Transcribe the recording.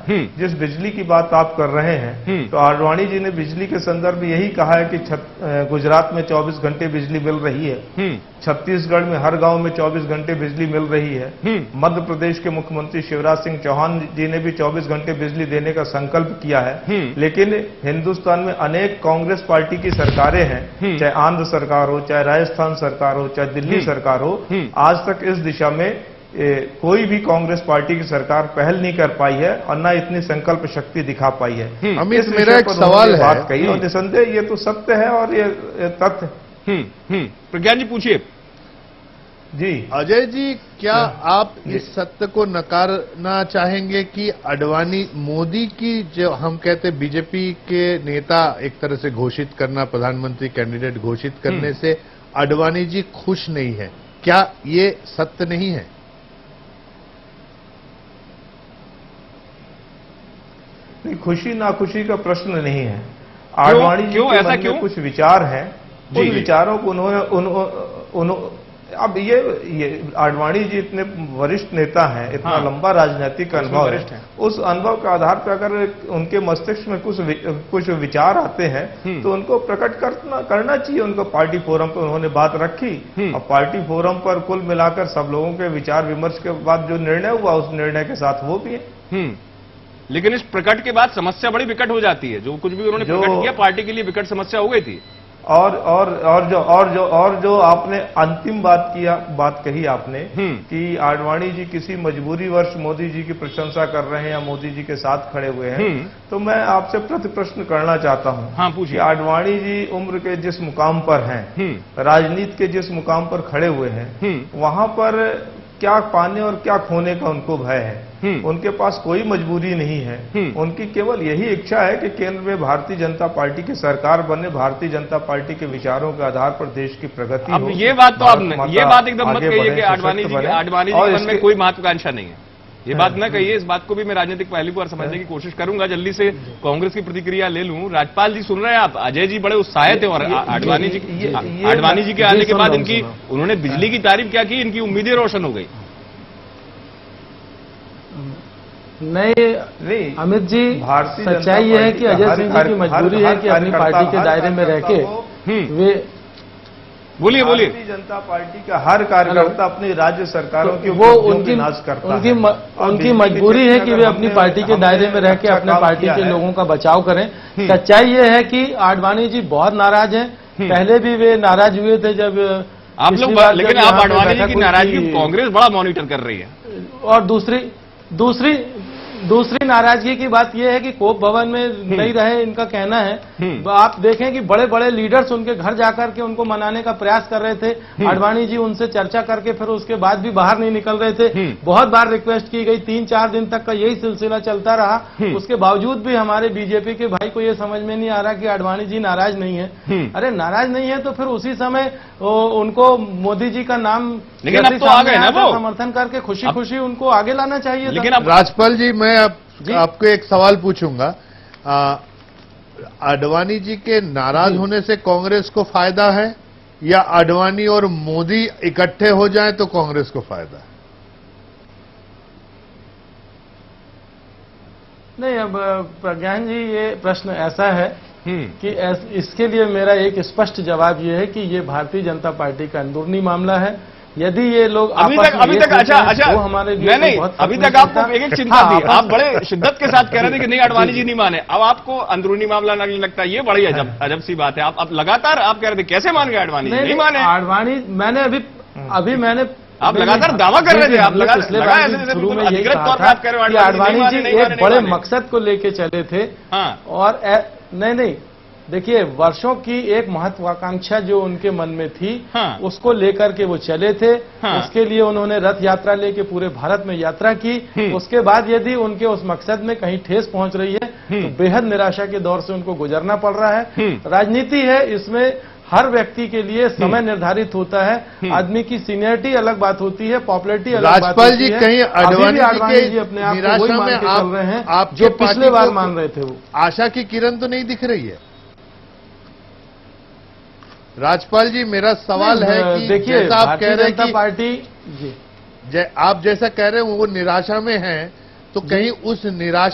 जिस बिजली की बात आप कर रहे हैं, तो आडवाणी जी ने बिजली के संदर्भ में यही कहा है कि गुजरात में 24 घंटे बिजली मिल रही है, छत्तीसगढ़ में हर गांव में 24 घंटे बिजली मिल रही है, मध्य प्रदेश के मुख्यमंत्री शिवराज सिंह चौहान जी ने भी 24 घंटे बिजली देने का संकल्प किया है। लेकिन हिंदुस्तान में अनेक कांग्रेस पार्टी की सरकारें हैं, चाहे आंध्र सरकार हो, चाहे राजस्थान सरकार हो, चाहे दिल्ली सरकार हो, आज तक इस दिशा में कोई भी कांग्रेस पार्टी की सरकार पहल नहीं कर पाई है और न इतनी संकल्प शक्ति दिखा पाई है। अमित, मेरा एक सवाल है, बात कही और निसंदेह ये तो सत्य है और ये तथ्य। प्रज्ञान जी पूछिए। जी अजय जी, क्या आप इस सत्य को नकारना चाहेंगे कि आडवाणी, मोदी की जो हम कहते बीजेपी के नेता एक तरह से घोषित करना, प्रधानमंत्री कैंडिडेट घोषित करने से आडवाणी जी खुश नहीं है, क्या ये सत्य नहीं है? नहीं, खुशी नाखुशी का प्रश्न नहीं है। आडवाणी जी के मन में कुछ विचार हैं, उन विचारों को उन्होंने अब ये आडवाणी जी इतने वरिष्ठ नेता हैं, इतना लंबा राजनीतिक अनुभव है, उस अनुभव के आधार पर अगर उनके मस्तिष्क में कुछ विचार आते हैं तो उनको प्रकट करना चाहिए। उनको पार्टी फोरम पर उन्होंने बात रखी और पार्टी फोरम पर कुल मिलाकर सब लोगों के विचार विमर्श के बाद जो निर्णय हुआ, उस निर्णय के साथ वो भी है। लेकिन इस प्रकट के बाद समस्या बड़ी विकट हो जाती है। जो कुछ भी उन्होंने प्रकट किया, पार्टी के लिए विकट समस्या हो गई थी। और जो आपने अंतिम बात कही आपने कि आडवाणी जी किसी मजबूरीवश मोदी जी की प्रशंसा कर रहे हैं या मोदी जी के साथ खड़े हुए हैं, तो मैं आपसे प्रति प्रश्न करना चाहता हूं। हाँ, पूछिए। आडवाणी जी उम्र के जिस मुकाम पर हैं, राजनीति के जिस मुकाम पर खड़े हुए हैं, वहां पर क्या पाने और क्या खोने का उनको भय है। उनके पास कोई मजबूरी नहीं है, उनकी केवल यही इच्छा है कि केंद्र में भारतीय जनता पार्टी की सरकार बने, भारतीय जनता पार्टी के विचारों के आधार पर देश की प्रगति हो। ये बात तो आप ये बात एकदम मत कहिए कि आडवाणी जी के मन में कोई महत्वाकांक्षा नहीं है। ये बात न कहिए। इस बात को भी मैं राजनीतिक पहलू पर समझने की कोशिश करूंगा। जल्दी से कांग्रेस की प्रतिक्रिया ले लूं। राज्यपाल जी सुन रहे हैं आप? अजय जी बड़े उत्साहित हैं और आडवाणी जी के आने के बाद इनकी, उन्होंने बिजली की तारीफ क्या की, इनकी उम्मीदें रोशन हो गई। नहीं अमित जी, सच्चाई यह है कि अजय सिंह जी की मजबूरी है कि अपनी पार्टी के दायरे में रह के वे बोलिए। भारतीय जनता पार्टी का हर कार्यकर्ता अपनी राज्य सरकारों की वो उनकी मजबूरी है कि वे अपनी पार्टी के दायरे में रह के अपने पार्टी के लोगों का बचाव करें। सच्चाई ये है कि आडवाणी जी बहुत नाराज हैं। पहले भी वे नाराज हुए थे जब आप लोग, लेकिन आप आडवाणी जी की नाराजगी कांग्रेस बड़ा मॉनिटर कर रही है। और दूसरी नाराजगी की बात यह है कि कोप भवन में नहीं रहे, इनका कहना है। आप देखें कि बड़े बड़े लीडर्स उनके घर जाकर के उनको मनाने का प्रयास कर रहे थे। आडवाणी जी उनसे चर्चा करके फिर उसके बाद भी बाहर नहीं निकल रहे थे। बहुत बार रिक्वेस्ट की गई, 3-4 दिन तक का यही सिलसिला चलता रहा। उसके बावजूद भी हमारे बीजेपी के भाई को यह समझ में नहीं आ रहा कि आडवाणी जी नाराज नहीं है। अरे नाराज नहीं है तो फिर उसी समय उनको मोदी जी का नाम, लेकिन अब तो आ गए ना वो, समर्थन करके खुशी खुशी उनको आगे लाना चाहिए। लेकिन अब राजपाल जी, मैं आपको एक सवाल पूछूंगा। आडवाणी जी के नाराज होने से कांग्रेस को फायदा है या आडवाणी और मोदी इकट्ठे हो जाएं तो कांग्रेस को फायदा है? नहीं, अब प्रज्ञान जी, ये प्रश्न ऐसा है कि इसके लिए मेरा एक स्पष्ट जवाब ये है कि ये भारतीय जनता पार्टी का अंदरूनी मामला है। यदि ये लोग अभी तक अच्छा वो हमारे लिए नहीं, अभी तक आपको एक चिंता थी, आप बड़े शिद्दत के साथ कह रहे थे कि नहीं आडवाणी जी नहीं माने, अब आपको अंदरूनी मामला नहीं लगता। ये बड़ी अजब सी बात है। आप लगातार आप कह रहे थे कैसे मान गए आडवाणी? नहीं माने आडवाणी। मैंने अभी आप लगातार दावा कर रहे थे, आप शुरू में यही कहा था कि आडवाणी जी एक बड़े मकसद को लेके चले थे। और नहीं, देखिए, वर्षों की एक महत्वाकांक्षा जो उनके मन में थी, उसको लेकर के वो चले थे। उसके लिए उन्होंने रथ यात्रा लेके पूरे भारत में यात्रा की। उसके बाद यदि उनके उस मकसद में कहीं ठेस पहुंच रही है तो बेहद निराशा के दौर से उनको गुजरना पड़ रहा है। राजनीति है, इसमें हर व्यक्ति के लिए समय निर्धारित होता है। आदमी की सीनियरिटी अलग बात होती है, पॉपुलरिटी अलग बात होती है। राजपाल जी, कहीं आडवाणी जी अपने आप को वही मान के चल रहे हैं आप जो पिछले बार मान रहे थे। वो आशा की किरण तो नहीं दिख रही है। राजपाल जी, मेरा सवाल है कि देखिए, जैसा आप कह रहे हैं कि पार्टी आप जैसा कह रहे हैं वो निराशा में हैं, तो कहीं उस निराशा